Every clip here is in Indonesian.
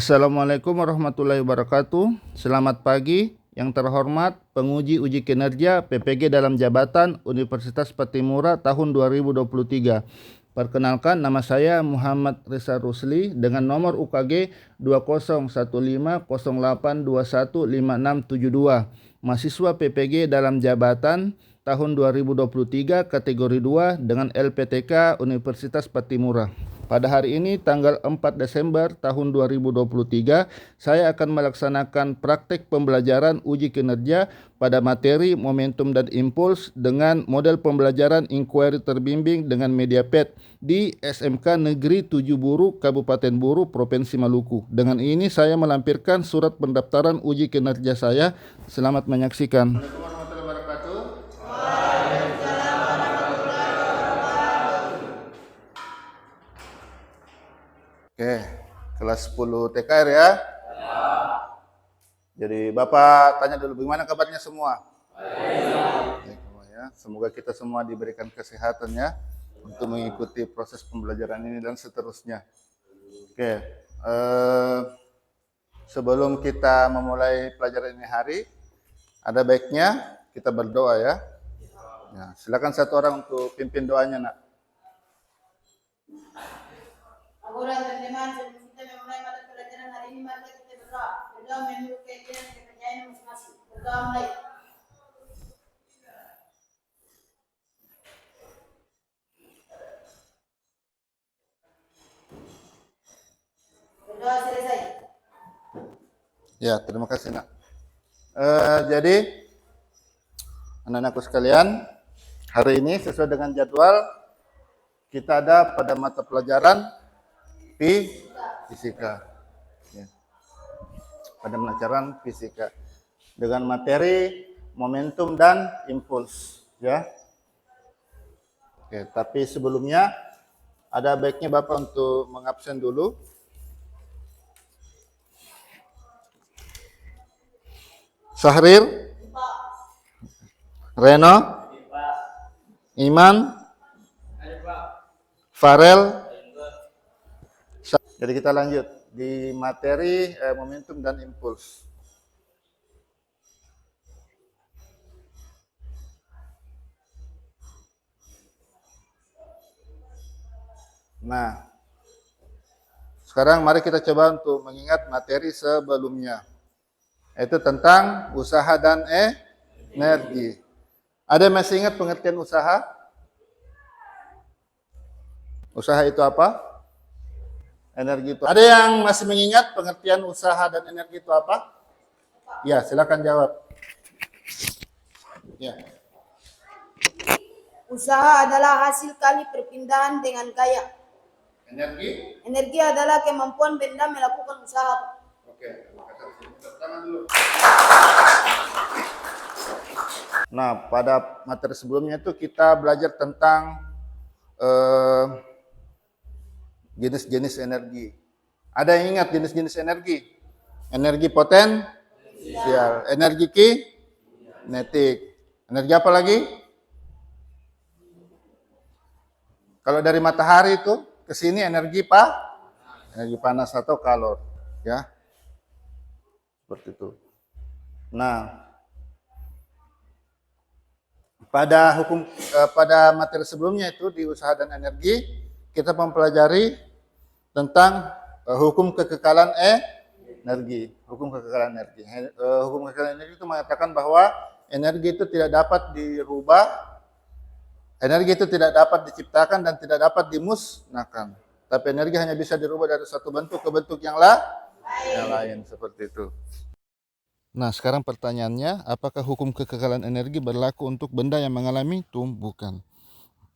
Assalamualaikum warahmatullahi wabarakatuh. Selamat pagi, yang terhormat penguji uji kinerja PPG dalam jabatan Universitas Patimura tahun 2023. Perkenalkan, nama saya Muhammad Risa Rusli dengan nomor UKG 201508215672. Mahasiswa PPG dalam jabatan tahun 2023 kategori 2 dengan LPTK Universitas Patimura. Pada hari ini tanggal 4 Desember tahun 2023, saya akan melaksanakan praktek pembelajaran uji kinerja pada materi momentum dan impuls dengan model pembelajaran inquiry terbimbing dengan media PET di SMK Negeri 7 Buru, Kabupaten Buru, Provinsi Maluku. Dengan ini saya melampirkan surat pendaftaran uji kinerja saya. Selamat menyaksikan. Oke, kelas 10 TKR ya. Jadi Bapak tanya dulu, bagaimana kabarnya semua? Baik. Ya, semoga kita semua diberikan kesehatan ya untuk mengikuti proses pembelajaran ini dan seterusnya. Oke, sebelum kita memulai pelajaran ini hari, ada baiknya kita berdoa ya. Ya, silakan satu orang untuk pimpin doanya, Nak. Teman-teman, sebelum kita memulai mata pelajaran hari ini, mari kita berdoa. Berdoa menurut keyakinan dan kepercayaan masing-masing. Berdoa mulai. Berdoa selesai. Ya, terima kasih, Nak. Jadi, anak-anakku sekalian, hari ini sesuai dengan jadwal, kita ada pada mata pelajaran fisika. Ya. Pada pelajaran fisika dengan materi momentum dan impuls, ya. Oke, tapi sebelumnya ada baiknya Bapak untuk mengabsen dulu. Syahrir, Reno, Iman, Farel. Jadi kita lanjut di materi momentum dan impuls. Nah, sekarang mari kita coba untuk mengingat materi sebelumnya. Itu tentang usaha dan energi. Ada yang masih ingat pengertian usaha? Usaha itu apa? Energi itu. Ada yang masih mengingat pengertian usaha dan energi itu apa? Ya, silakan jawab. Ya. Usaha adalah hasil kali perpindahan dengan kaya. Energi? Energi adalah kemampuan benda melakukan usaha. Oke, tangan dulu. Nah, pada materi sebelumnya itu kita belajar tentang jenis-jenis energi. Ada yang ingat jenis-jenis energi? Energi potensial, energi kinetik. Energi apa lagi? Kalau dari matahari itu ke sini energi panas atau kalor, ya. Seperti itu. Nah, pada materi sebelumnya itu di usaha dan energi kita mempelajari tentang hukum kekekalan energi. Hukum kekekalan energi. Hukum kekekalan energi itu mengatakan bahwa energi itu tidak dapat dirubah, energi itu tidak dapat diciptakan dan tidak dapat dimusnahkan. Tapi energi hanya bisa dirubah dari satu bentuk ke bentuk yang lain seperti itu. Nah, sekarang pertanyaannya, apakah hukum kekekalan energi berlaku untuk benda yang mengalami tumbukan?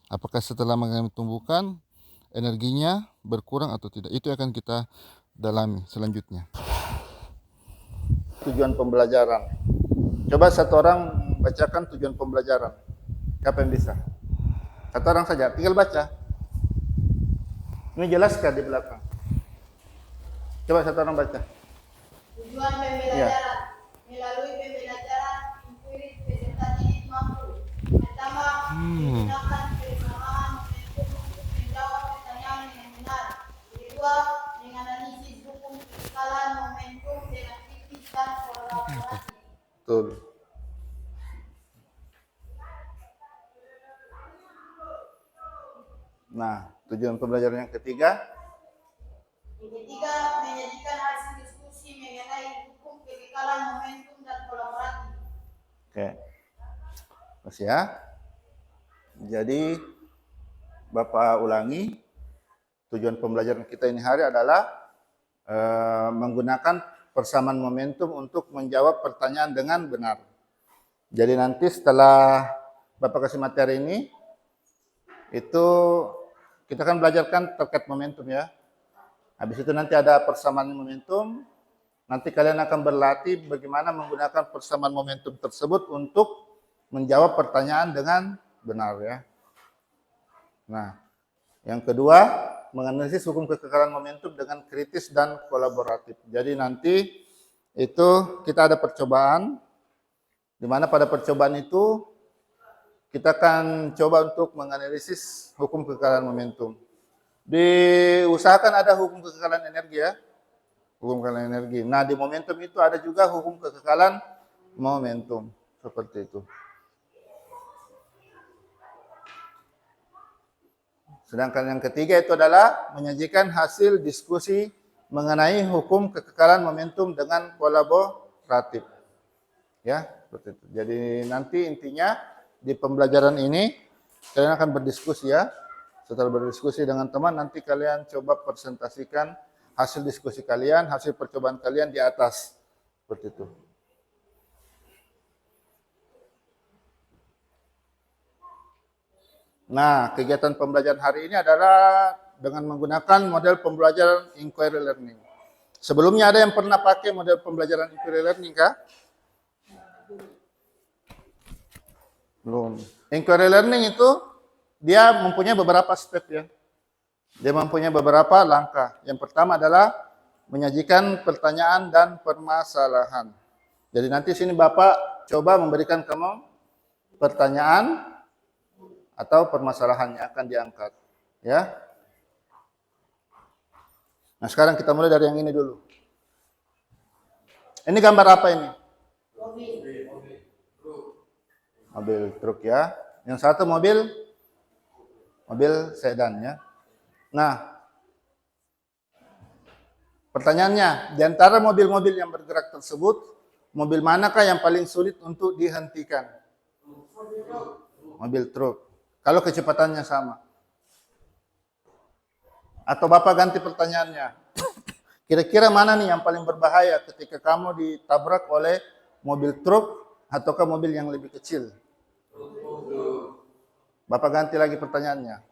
Apakah setelah mengalami tumbukan, energinya berkurang atau tidak? Itu akan kita dalami selanjutnya. Tujuan pembelajaran. Coba satu orang bacakan tujuan pembelajaran. Siapa yang bisa? Satu orang saja, tinggal baca. Ini jelaskan di belakang. Coba satu orang baca. Tujuan pembelajaran. Melalui pembelajaran inquiry peserta didik mampu pertama menggunakan persamaan momentum untuk menjawab pertanyaan dengan benar. Kedua, menganalisis hukum kekekalan Betul. Nah, tujuan pembelajaran yang ketiga, Yang ketiga, menyajikan hasil diskusi mengenai hukum kekekalan momentum dan kolaboratif. oke, Mas ya. Jadi, Bapak ulangi, tujuan pembelajaran kita ini hari adalah menggunakan persamaan momentum untuk menjawab pertanyaan dengan benar. Jadi nanti setelah Bapak kasih materi ini, itu kita akan belajarkan terkait momentum ya. Habis itu nanti ada persamaan momentum, nanti kalian akan berlatih bagaimana menggunakan persamaan momentum tersebut untuk menjawab pertanyaan dengan benar ya. Nah, yang kedua, menganalisis hukum kekekalan momentum dengan kritis dan kolaboratif. Jadi nanti itu kita ada percobaan, di mana pada percobaan itu kita akan coba untuk menganalisis hukum kekekalan momentum. Diusahakan ada hukum kekekalan energi ya, hukum kekekalan energi. Nah di momentum itu ada juga hukum kekekalan momentum, seperti itu. Sedangkan yang ketiga itu adalah menyajikan hasil diskusi mengenai hukum kekekalan momentum dengan kolaboratif. Ya, seperti itu. Jadi nanti intinya di pembelajaran ini kalian akan berdiskusi ya. Setelah berdiskusi dengan teman, nanti kalian coba presentasikan hasil diskusi kalian, hasil percobaan kalian di atas. Seperti itu. Nah, kegiatan pembelajaran hari ini adalah dengan menggunakan model pembelajaran inquiry learning. Sebelumnya ada yang pernah pakai model pembelajaran inquiry learning kah? Belum. Inquiry learning itu dia mempunyai beberapa step ya. Dia mempunyai beberapa langkah. Yang pertama adalah menyajikan pertanyaan dan permasalahan. Jadi nanti sini Bapak coba memberikan kamu pertanyaan atau permasalahan yang akan diangkat, ya. Nah, sekarang kita mulai dari yang ini dulu. Ini gambar apa ini? Mobil truk ya. Yang satu mobil sedan ya. Nah, pertanyaannya, di antara mobil-mobil yang bergerak tersebut, mobil manakah yang paling sulit untuk dihentikan? Mobil truk. Kalau kecepatannya sama. Atau Bapak ganti pertanyaannya. Kira-kira mana nih yang paling berbahaya ketika kamu ditabrak oleh mobil truk ataukah mobil yang lebih kecil? Bapak ganti lagi pertanyaannya.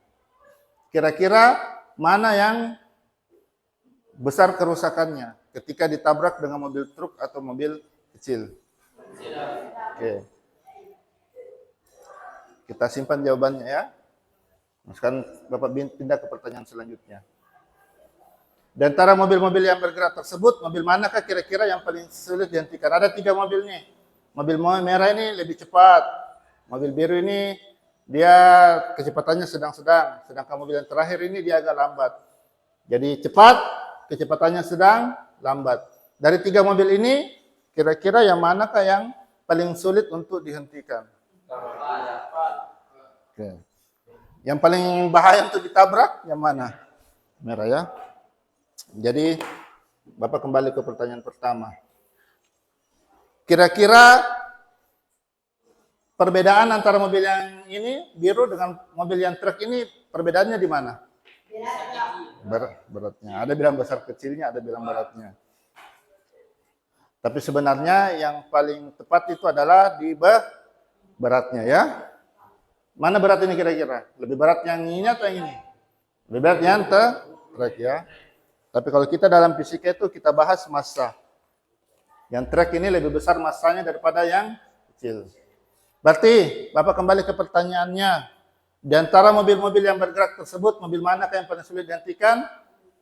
Kira-kira mana yang besar kerusakannya ketika ditabrak dengan mobil truk atau mobil kecil? Oke. Kita simpan jawabannya ya. Sekarang Bapak pindah ke pertanyaan selanjutnya. Di antara mobil-mobil yang bergerak tersebut, mobil manakah kira-kira yang paling sulit dihentikan? Ada 3 mobil nih. Mobil merah ini lebih cepat. Mobil biru ini dia kecepatannya sedang-sedang. Sedangkan mobil yang terakhir ini dia agak lambat. Jadi cepat, kecepatannya sedang, lambat. Dari 3 mobil ini, kira-kira yang manakah yang paling sulit untuk dihentikan? Oke. Yang paling bahaya untuk ditabrak yang mana? Merah ya. Jadi Bapak kembali ke pertanyaan pertama. Kira-kira perbedaan antara mobil yang ini biru dengan mobil yang truk ini perbedaannya di mana? Beratnya. Ada bilang besar kecilnya, ada bilang beratnya. Tapi sebenarnya yang paling tepat itu adalah di beratnya ya. Mana berat ini kira-kira? Lebih berat yang ini atau yang ini? Lebih berat yang truk ya. Tapi kalau kita dalam fisika itu kita bahas massa. Yang truk ini lebih besar massanya daripada yang kecil. Berarti Bapak kembali ke pertanyaannya. Di antara mobil-mobil yang bergerak tersebut, mobil manakah yang paling sulit dihentikan?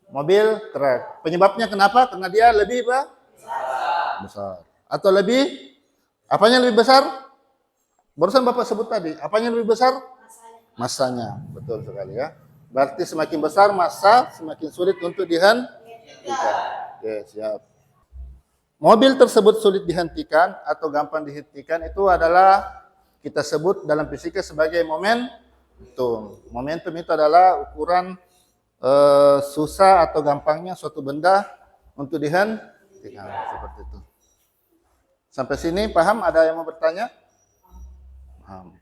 Mobil truk. Penyebabnya kenapa? Karena dia lebih besar. Atau lebih, apanya lebih besar? Barusan Bapak sebut tadi, apanya lebih besar? Massanya. Betul sekali ya. Berarti semakin besar massa, semakin sulit untuk dihentikan. Oke, siap. mobil tersebut sulit dihentikan atau gampang dihentikan itu adalah kita sebut dalam fisika sebagai momentum. Momentum itu adalah ukuran susah atau gampangnya suatu benda untuk dihentikan, seperti itu. Sampai sini paham? Ada yang mau bertanya? Paham.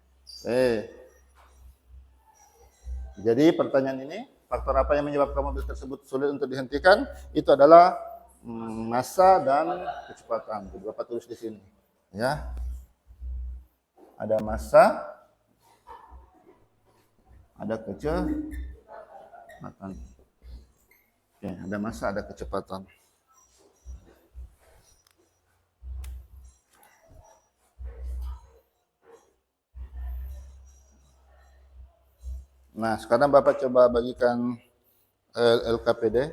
Jadi pertanyaan ini, faktor apa yang menyebabkan mobil tersebut sulit untuk dihentikan? Itu adalah massa dan kecepatan. Jadi Bapak tulis di sini, ya. Ada massa, ada kecepatan. Oke, ada massa, ada kecepatan. Nah, sekarang Bapak coba bagikan LKPD,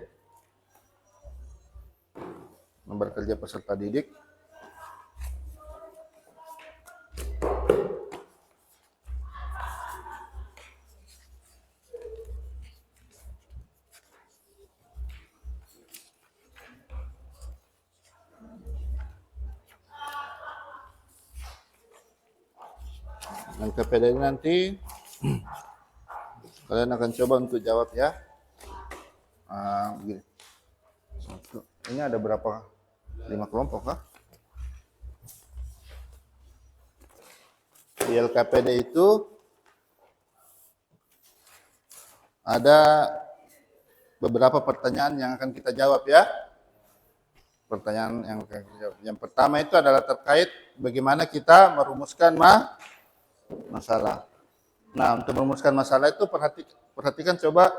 nomor kerja peserta didik. LKPD ini nanti kalian akan coba untuk jawab ya. Begini. Ini ada berapa? 5 kelompok kah? Di LKPD itu ada beberapa pertanyaan yang akan kita jawab ya. Pertanyaan yang akan kita jawab. Yang pertama itu adalah terkait bagaimana kita merumuskan masalah. Nah, untuk merumuskan masalah itu perhatikan coba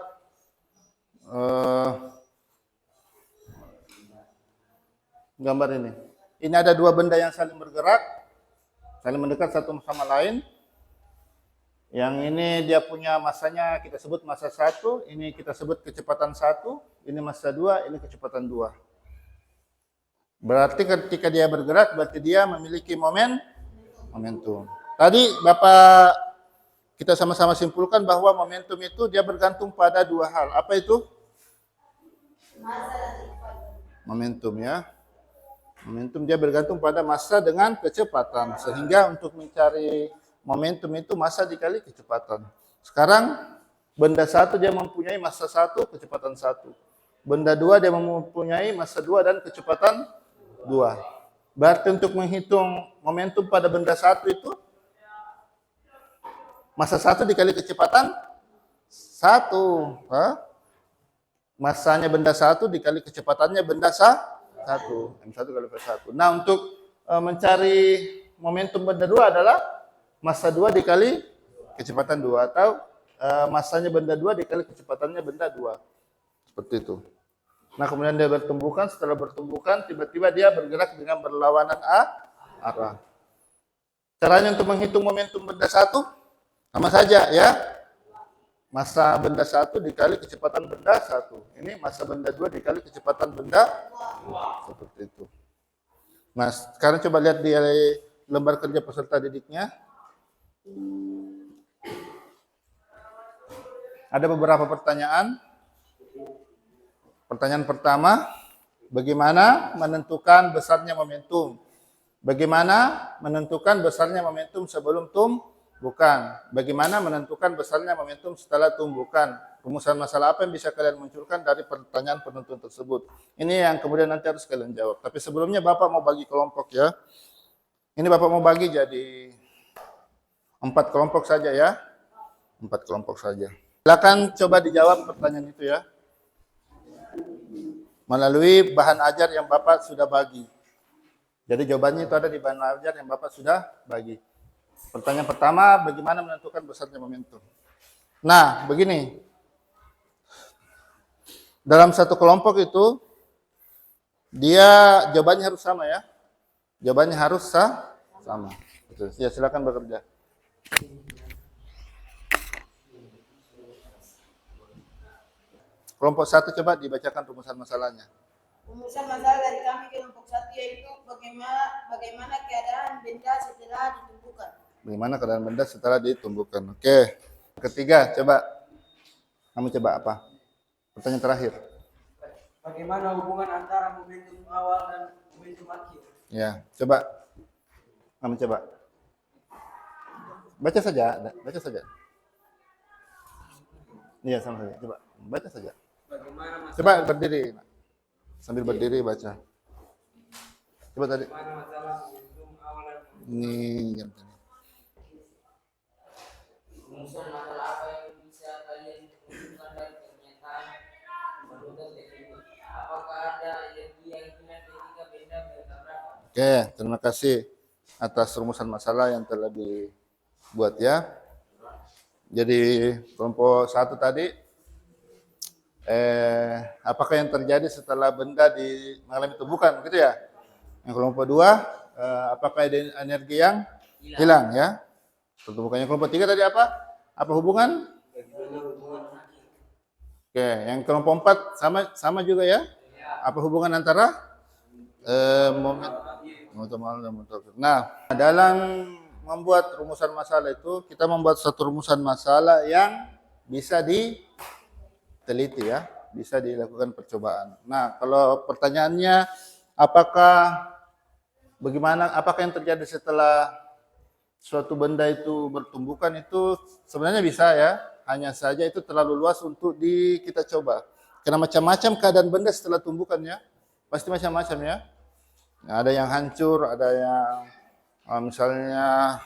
gambar ini. Ini ada dua benda yang saling bergerak, saling mendekat satu sama lain. Yang ini dia punya massanya kita sebut massa 1, ini kita sebut kecepatan 1, ini massa 2, ini kecepatan 2. Berarti ketika dia bergerak, berarti dia memiliki momentum. Tadi Bapak kita sama-sama simpulkan bahwa momentum itu dia bergantung pada dua hal. Apa itu? Momentum ya. Momentum dia bergantung pada massa dengan kecepatan. Sehingga untuk mencari momentum itu massa dikali kecepatan. Sekarang benda 1 dia mempunyai massa 1, kecepatan 1. Benda 2 dia mempunyai massa 2 dan kecepatan 2. Berarti untuk menghitung momentum pada benda 1 itu massa 1 dikali kecepatan 1. Massanya benda 1 dikali kecepatannya benda 1. M1 kali V1. Nah, untuk mencari momentum benda 2 adalah massa 2 dikali kecepatan 2. Atau massanya benda 2 dikali kecepatannya benda 2. Seperti itu. Nah, kemudian dia bertumbukan. Setelah bertumbukan, tiba-tiba dia bergerak dengan berlawanan arah. Caranya untuk menghitung momentum benda 1 sama saja ya. Massa benda 1 dikali kecepatan benda 1. Ini massa benda 2 dikali kecepatan benda 2. Seperti itu. Nah, sekarang coba lihat di lembar kerja peserta didiknya. Ada beberapa pertanyaan. Pertanyaan pertama, bagaimana menentukan besarnya momentum? Bagaimana menentukan besarnya momentum sebelum bukan. Bagaimana menentukan besarnya momentum setelah tumbukan? Rumusan masalah apa yang bisa kalian munculkan dari pertanyaan penuntut tersebut? Ini yang kemudian nanti harus kalian jawab. Tapi sebelumnya Bapak mau bagi kelompok ya. Ini Bapak mau bagi jadi 4 kelompok saja ya. 4 kelompok saja. Silakan coba dijawab pertanyaan itu ya. Melalui bahan ajar yang Bapak sudah bagi. Jadi jawabannya itu ada di bahan ajar yang Bapak sudah bagi. Pertanyaan pertama, bagaimana menentukan besarnya momentum? Nah, begini. Dalam satu kelompok itu, dia jawabannya harus sama ya. Jawabannya harus sama. Ya, silakan bekerja. Kelompok 1 coba dibacakan rumusan masalahnya. Rumusan masalah dari kami kelompok 1 yaitu bagaimana keadaan benda setelah ditumbuhkan. Bagaimana keadaan benda setelah ditumbuhkan. Oke. Ketiga, coba. Kamu coba apa? Pertanyaan terakhir. Bagaimana hubungan antara momentum awal dan momentum akhir? Ya, coba. Kamu coba. Baca saja, baca saja. Iya, sama saja. Coba, baca saja. Bagaimana Coba berdiri. Sambil berdiri baca. Coba tadi. masalah momentum awal dan Ini jam tadi. Rumusan masalah apa yang bisa kalian rumuskan dari pernyataan menurut teknik? Apakah ada energi yang hilang ketika benda bertabrakan? Oke, terima kasih atas rumusan masalah yang telah dibuat ya. Jadi kelompok 1 tadi, apakah yang terjadi setelah benda mengalami tumbukan, gitu ya? Yang kelompok 2, apakah ada energi yang hilang ya? Tumbukannya kelompok 3 tadi apa? Apa hubungan? Oke, yang kelompok 4 sama juga ya? Apa hubungan antara momentum awal dan momentum akhir? Nah, dalam membuat rumusan masalah itu, kita membuat satu rumusan masalah yang bisa diteliti ya, bisa dilakukan percobaan. Nah, kalau pertanyaannya apakah yang terjadi setelah suatu benda itu bertumbukan, itu sebenarnya bisa ya, hanya saja itu terlalu luas untuk kita coba. Karena macam-macam keadaan benda setelah tumbukannya, pasti macam-macam ya. Ada yang hancur, ada yang misalnya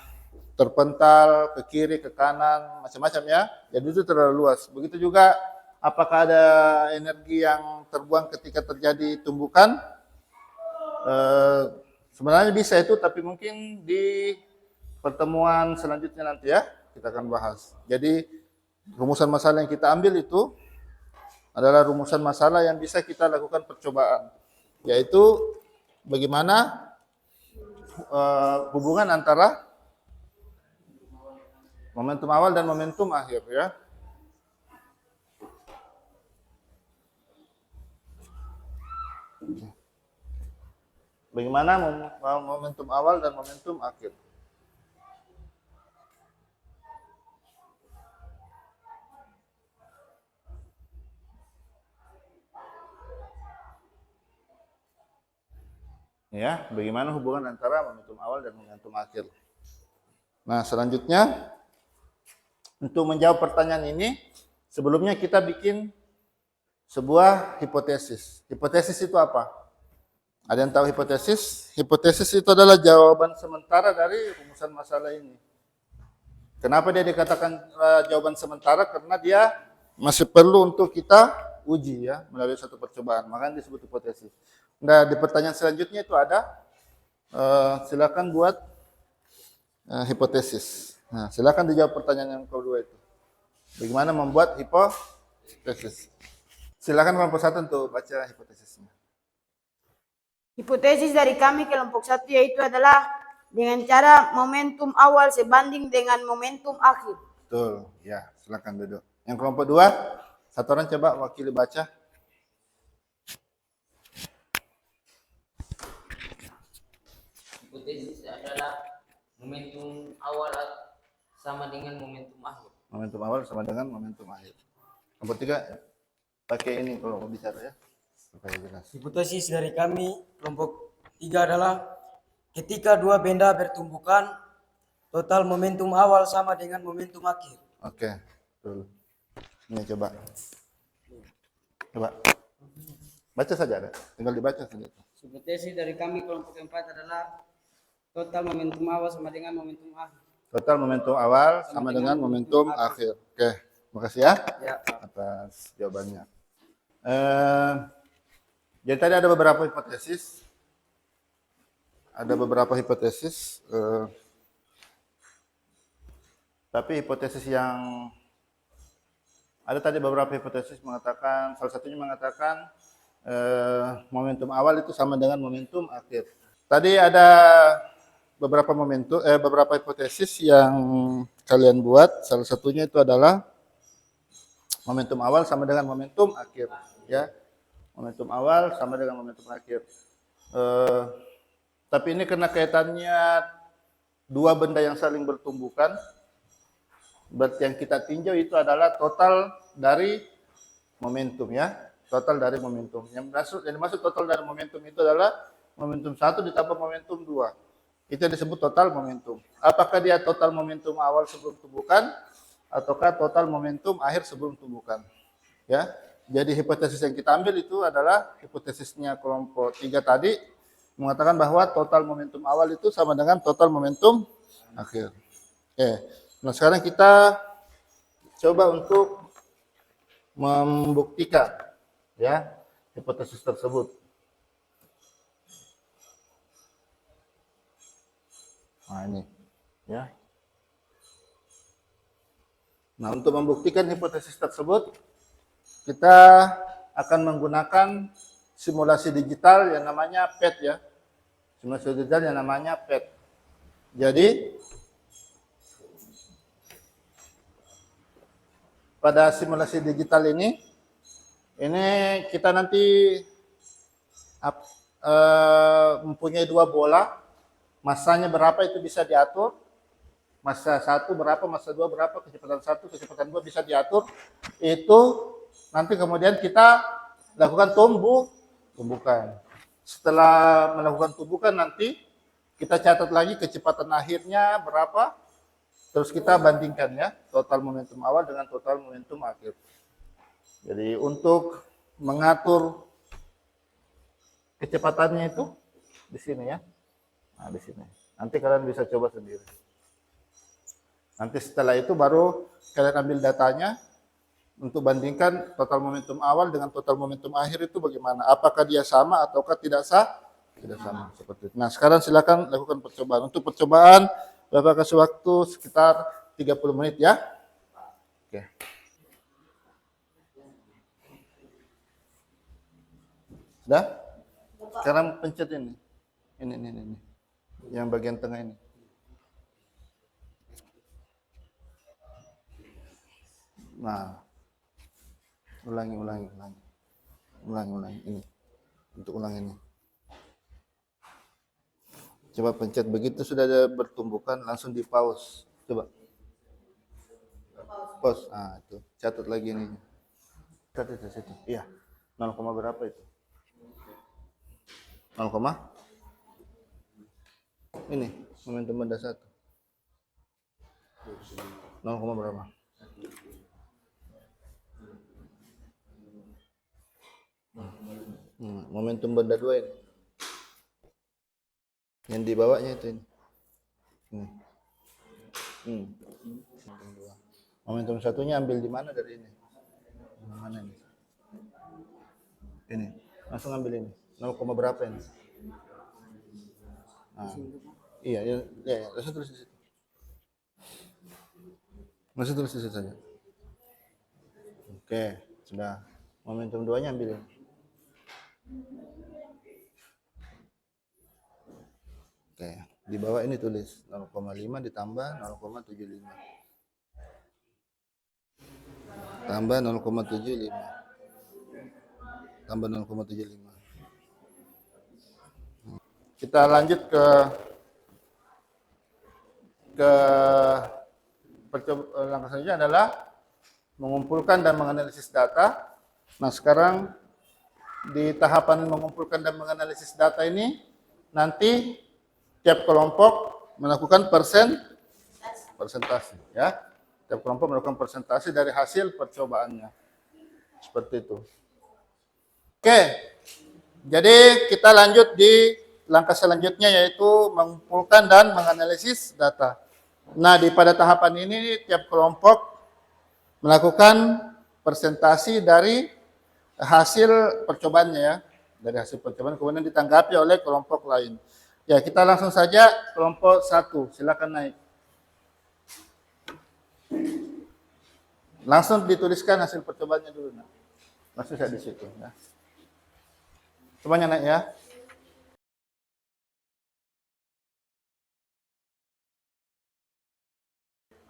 terpental ke kiri, ke kanan, macam-macam ya. Jadi itu terlalu luas. Begitu juga apakah ada energi yang terbuang ketika terjadi tumbukan? Sebenarnya bisa itu, tapi mungkin di pertemuan selanjutnya nanti ya, kita akan bahas. Jadi rumusan masalah yang kita ambil itu adalah rumusan masalah yang bisa kita lakukan percobaan, yaitu bagaimana hubungan antara momentum awal dan momentum akhir ya. Bagaimana momentum awal dan momentum akhir. Ya, bagaimana hubungan antara momentum awal dan momentum akhir. Nah, selanjutnya untuk menjawab pertanyaan ini, sebelumnya kita bikin sebuah hipotesis. Hipotesis itu apa? Ada yang tahu hipotesis? Hipotesis itu adalah jawaban sementara dari rumusan masalah ini. Kenapa dia dikatakan jawaban sementara? Karena dia masih perlu untuk kita uji ya, melalui satu percobaan. Makanya disebut hipotesis. Nah, di pertanyaan selanjutnya itu ada, silakan buat hipotesis. Nah, silakan dijawab pertanyaan yang kedua itu. Bagaimana membuat hipotesis? Silakan kelompok 1 untuk baca hipotesisnya. Hipotesis dari kami kelompok 1 yaitu adalah dengan cara momentum awal sebanding dengan momentum akhir. Betul, ya, silakan duduk. Yang kelompok 2, satu orang coba wakili baca. Hipotesis adalah momentum awal sama dengan momentum akhir. Momentum awal sama dengan momentum akhir. Kelompok 3, pakai ini kalau mau bicara ya, supaya jelas. Hipotesis dari kami kelompok 3 adalah ketika dua benda bertumbukan, total momentum awal sama dengan momentum akhir. Oke, betul. Ini coba. Coba. Baca saja ada, tinggal dibaca saja. Hipotesis dari kami kelompok 4 adalah total momentum awal sama dengan momentum akhir. Total momentum awal sama dengan momentum akhir. Oke, makasih ya atas jawabannya. Jadi tadi ada beberapa hipotesis. Tapi hipotesis yang ada tadi beberapa hipotesis mengatakan, salah satunya mengatakan momentum awal itu sama dengan momentum akhir. Tadi ada beberapa hipotesis yang kalian buat. Salah satunya itu adalah momentum awal sama dengan momentum akhir, ya. Momentum awal sama dengan momentum akhir. Tapi ini karena kaitannya dua benda yang saling bertumbukan, berarti yang kita tinjau itu adalah total dari momentum ya. total dari momentum. Yang dimaksud total dari momentum itu adalah momentum 1 ditambah momentum 2. Itu yang disebut total momentum. Apakah dia total momentum awal sebelum tumbukan ataukah total momentum akhir sebelum tumbukan? Ya. Jadi hipotesis yang kita ambil itu adalah hipotesisnya kelompok 3 tadi mengatakan bahwa total momentum awal itu sama dengan total momentum akhir. Oke. Nah, sekarang kita coba untuk membuktikan ya hipotesis tersebut. Nah, ini ya. Nah, untuk membuktikan hipotesis tersebut kita akan menggunakan simulasi digital yang namanya PET ya. Simulasi digital yang namanya PET. Jadi pada simulasi digital ini kita nanti mempunyai 2 bola, masanya berapa itu bisa diatur, masa 1 berapa, masa 2 berapa, kecepatan 1, kecepatan 2 bisa diatur. Itu nanti kemudian kita lakukan tumbukan. Setelah melakukan tumbukan nanti kita catat lagi kecepatan akhirnya berapa, terus kita bandingkan ya total momentum awal dengan total momentum akhir. Jadi untuk mengatur kecepatannya itu di sini ya. Nah, di sini. Nanti kalian bisa coba sendiri. Nanti setelah itu baru kalian ambil datanya untuk bandingkan total momentum awal dengan total momentum akhir itu bagaimana. Apakah dia sama ataukah tidak tidak sama seperti itu. Nah, sekarang silakan lakukan percobaan. Untuk percobaan Bapak kasih waktu sekitar 30 menit ya. Oke. Sudah? Sekarang pencet ini. Ini. Yang bagian tengah ini. Nah. Ulangi ini. Untuk ulang ini. Coba pencet begitu sudah ada bertumbukan langsung di pause. Coba. Pause. Ah, itu. Catat lagi ini. Catat di situ. Iya. 0, berapa itu? 0, ini momentum benda 1. 0, berapa? Momentum benda 2 ini. Yang di bawahnya itu ini. Momentum 1-nya ambil di mana dari ini? Mana ini? Ini. Langsung ambil ini. 0, berapa ini? Nah, iya, langsung tulis di situ. Langsung tulis di situ saja. Oke, sudah. Momentum 2-nya ambil ini. Oke, di bawah ini tulis 0,5 ditambah 0,75. Tambah 0,75. Tambah 0,75. Kita lanjut ke langkah selanjutnya adalah mengumpulkan dan menganalisis data. Nah, sekarang di tahapan mengumpulkan dan menganalisis data ini nanti tiap kelompok melakukan persentase ya. Tiap kelompok melakukan persentase dari hasil percobaannya. Seperti itu. Oke. Jadi kita lanjut di langkah selanjutnya yaitu mengumpulkan dan menganalisis data. Nah, pada tahapan ini tiap kelompok melakukan presentasi dari hasil percobaannya ya. Dari hasil percobaan kemudian ditanggapi oleh kelompok lain. Ya, kita langsung saja kelompok 1. Silakan naik. Langsung dituliskan hasil percobaannya dulu. Nah. Langsung saya di situ ya. Semuanya naik ya.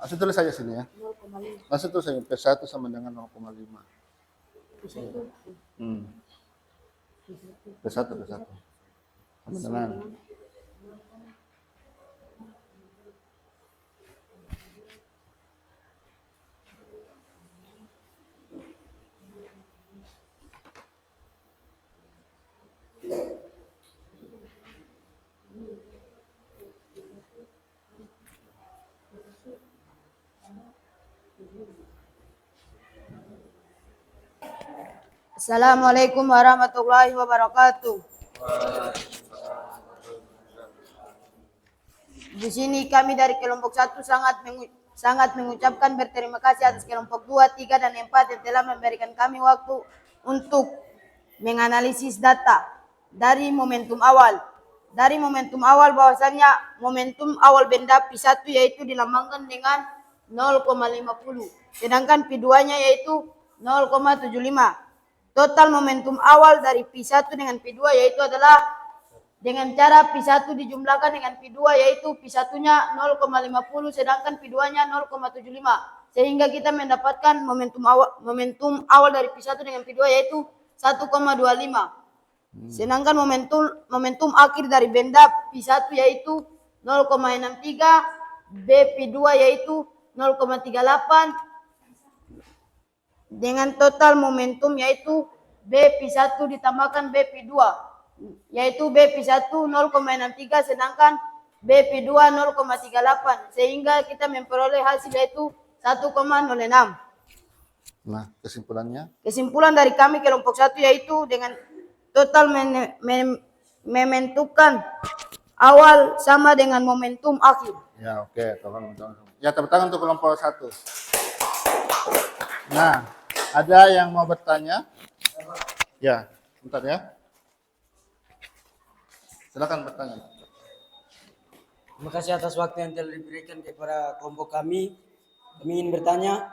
Langsung tulis saja sini ya. 0,5. Langsung tulis saja P1 sama dengan 0,5. P1. Sama dengan Assalamualaikum warahmatullahi wabarakatuh. Di sini kami dari kelompok 1 sangat mengucapkan berterima kasih atas kelompok 2, 3, dan 4 yang telah memberikan kami waktu untuk menganalisis data dari momentum awal. Dari momentum awal bahwasanya momentum awal benda P1 yaitu dilambangkan dengan 0,50. Sedangkan P2-nya yaitu 0,75. Total momentum awal dari P1 dengan P2 yaitu adalah dengan cara P1 dijumlahkan dengan P2 yaitu P1-nya 0,50 sedangkan P2-nya 0,75. Sehingga kita mendapatkan momentum awal dari P1 dengan P2 yaitu 1,25. Sedangkan momentum akhir dari benda P1 yaitu 0,63, BP2 yaitu 0,38 dengan total momentum yaitu BP1 ditambahkan BP2 yaitu BP1 0,63 sedangkan BP2 0,38 sehingga kita memperoleh hasil yaitu 1,06. Nah, kesimpulannya? Kesimpulan dari kami kelompok 1 yaitu dengan total menentukan awal sama dengan momentum akhir. Ya, oke. Tolong. Ya, tepuk tangan untuk kelompok 1. Nah, ada yang mau bertanya? Ya, bentar ya. Silakan bertanya. Terima kasih atas waktu yang telah diberikan kepada kelompok kami. Kami ingin bertanya,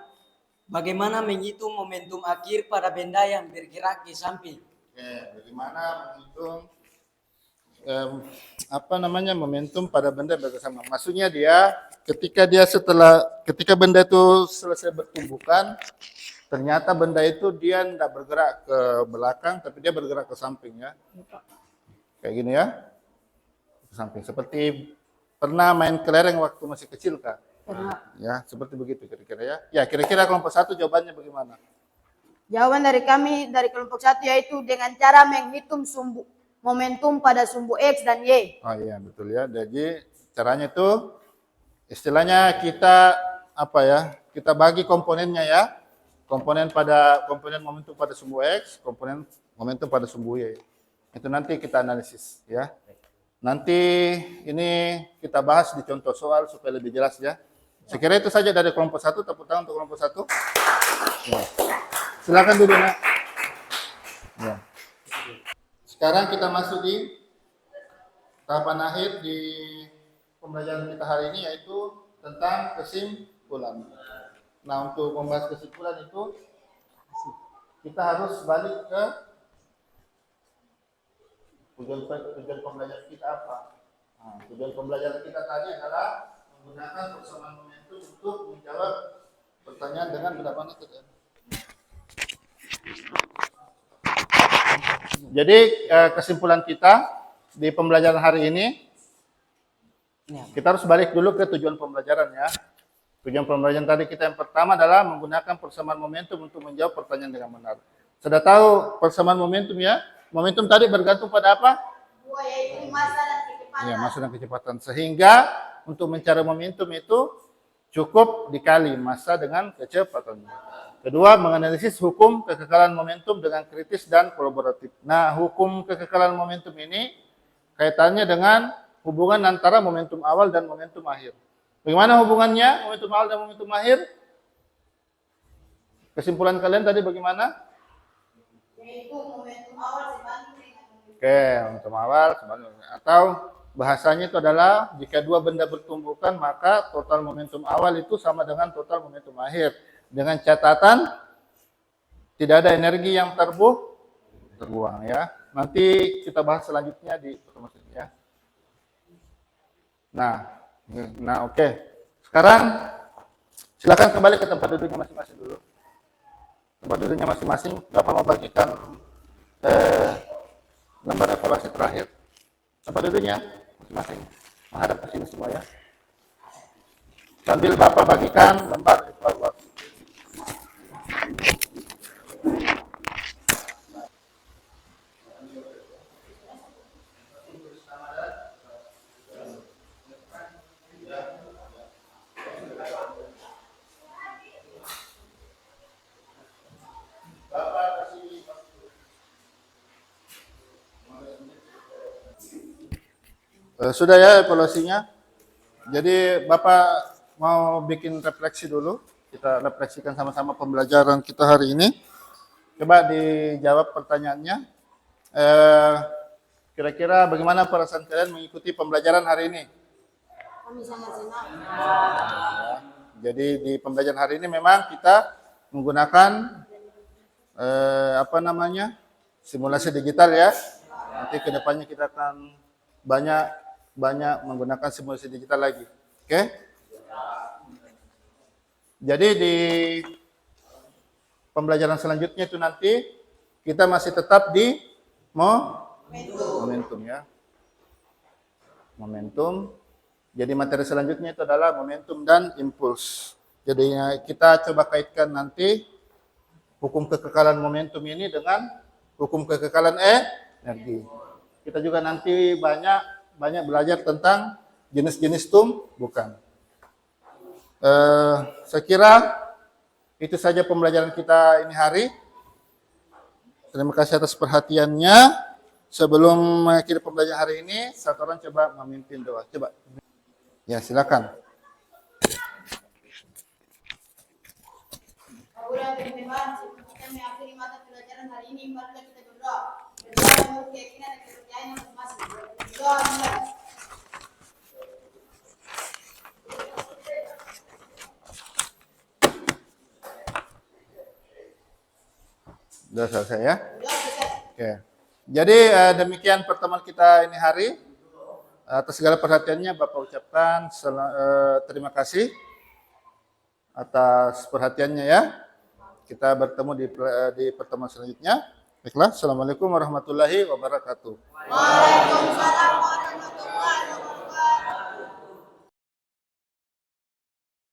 bagaimana menghitung momentum akhir pada benda yang bergerak di samping? Oke, bagaimana menghitung momentum pada benda bersama? Maksudnya ketika benda itu selesai bertumbukan, ternyata benda itu dia tidak bergerak ke belakang, tapi dia bergerak ke samping ya. Kayak gini ya, ke samping. Seperti pernah main kelereng waktu masih kecil Kak? Pernah. Ya, seperti begitu kira-kira ya. Ya, kira-kira kelompok 1 jawabannya bagaimana? Jawaban dari kami dari kelompok 1 yaitu dengan cara menghitung momentum pada sumbu X dan Y. Oh iya, betul ya. Jadi caranya itu istilahnya kita kita bagi komponennya ya. Komponen momentum pada sumbu X, komponen momentum pada sumbu Y. Itu nanti kita analisis ya. Nanti ini kita bahas di contoh soal supaya lebih jelas ya. Sekira itu saja dari kelompok 1, tepuk tangan untuk kelompok 1. Ya. Silakan duduk Nak. Ya. Sekarang kita masuk di tahapan akhir di pembelajaran kita hari ini yaitu tentang kesimpulan. Nah, untuk membahas kesimpulan itu kita harus balik ke tujuan pembelajaran kita apa. Nah, tujuan pembelajaran kita tadi adalah menggunakan persamaan momentum untuk menjawab pertanyaan dengan berapa metode. Jadi kesimpulan kita di pembelajaran hari ini kita harus balik dulu ke tujuan pembelajaran ya. Tujuan pembelajaran tadi kita yang pertama adalah menggunakan persamaan momentum untuk menjawab pertanyaan dengan benar. Sudah tahu persamaan momentum ya? Momentum tadi bergantung pada apa? Dua yaitu massa dan kecepatan. Ya, massa dan kecepatan. Sehingga untuk mencari momentum itu cukup dikali massa dengan kecepatan. Kedua, menganalisis hukum kekekalan momentum dengan kritis dan kolaboratif. Nah, hukum kekekalan momentum ini kaitannya dengan hubungan antara momentum awal dan momentum akhir. Bagaimana hubungannya momentum awal dan momentum akhir? Kesimpulan kalian tadi bagaimana? Yaitu momentum awal sebanding dengan Momentum awal sebanding. Atau bahasanya itu adalah jika dua benda bertumbukan maka total momentum awal itu sama dengan total momentum akhir. Dengan catatan tidak ada energi yang terbuang ya. Nanti kita bahas selanjutnya di pertemuan ya. Nah, oke. Sekarang silakan kembali ke tempat duduknya masing-masing dulu. Tempat duduknya masing-masing. Bapak mau bagikan lembar evaluasi terakhir. Tempat duduknya masing-masing. Menghadap ke sini semua ya. Sambil Bapak bagikan lembar evaluasi. Bapak kasih Sudah ya evaluasinya. Jadi Bapak mau bikin refleksi dulu. Kita refleksikan sama-sama pembelajaran kita hari ini. Coba dijawab pertanyaannya. Kira-kira bagaimana perasaan kalian mengikuti pembelajaran hari ini? Kami sangat senang. Jadi di pembelajaran hari ini memang kita menggunakan simulasi digital ya. Nanti kedepannya kita akan banyak menggunakan simulasi digital lagi. Oke? Jadi di pembelajaran selanjutnya itu nanti kita masih tetap di momentum ya. Momentum. Jadi materi selanjutnya itu adalah momentum dan impuls. Jadi kita coba kaitkan nanti hukum kekekalan momentum ini dengan hukum kekekalan energi. Kita juga nanti banyak belajar tentang jenis-jenis tumbukan. Saya kira itu saja pembelajaran kita ini hari. Terima kasih atas perhatiannya. Sebelum mengakhiri pembelajaran hari ini, satu orang coba memimpin doa. Coba. Ya, silakan. Kemudian teman-teman, sebelum kita mengakhiri mata pelajaran hari ini, marilah kita berdoa. Berdoa menurut keyakinan dan kepercayaan masing-masing. Berdoa mulai. Sudah selesai ya? Oke. Jadi demikian pertemuan kita ini hari. Atas segala perhatiannya Bapak ucapkan terima kasih atas perhatiannya ya. Kita bertemu di pertemuan selanjutnya. Baiklah, Assalamualaikum warahmatullahi wabarakatuh. Waalaikumsalam warahmatullahi wabarakatuh.